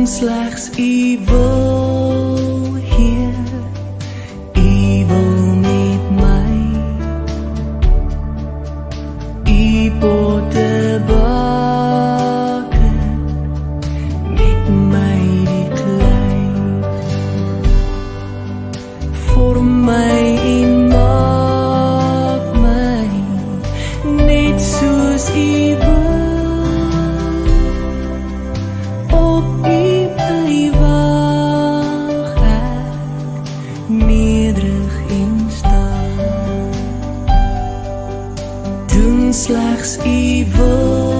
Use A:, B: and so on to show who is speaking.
A: slegs U wil, Heer, U wil met my U potte bakke met my die klei vorm my en maak my net soos U wil. Nederig en stil, doen slegs U wil.